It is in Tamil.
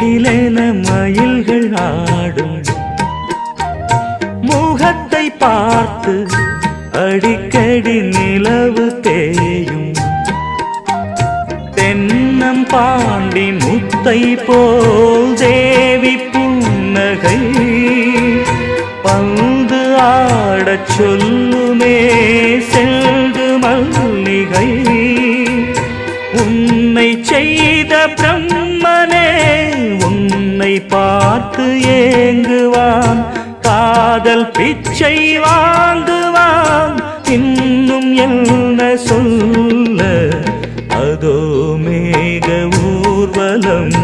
சிலிர்க்கிலென மயில்கள் ஆடும் முகத்தை பார்த்து அடிக்கடி நிலவு தேயும் தென்னம் பாண்டி முத்தை போல் தேவி புன்னகை பந்து ஆடச் சொல்லுமே செல்து மல்லிகை உன்னை செய்த பிரம்மனே உன்னை பார்த்து ஏங்குவான் காதல் பிச்சை வாங்குவான் இன்னும் என்ன சொல்ல அதோ மேக ஊர்வலம்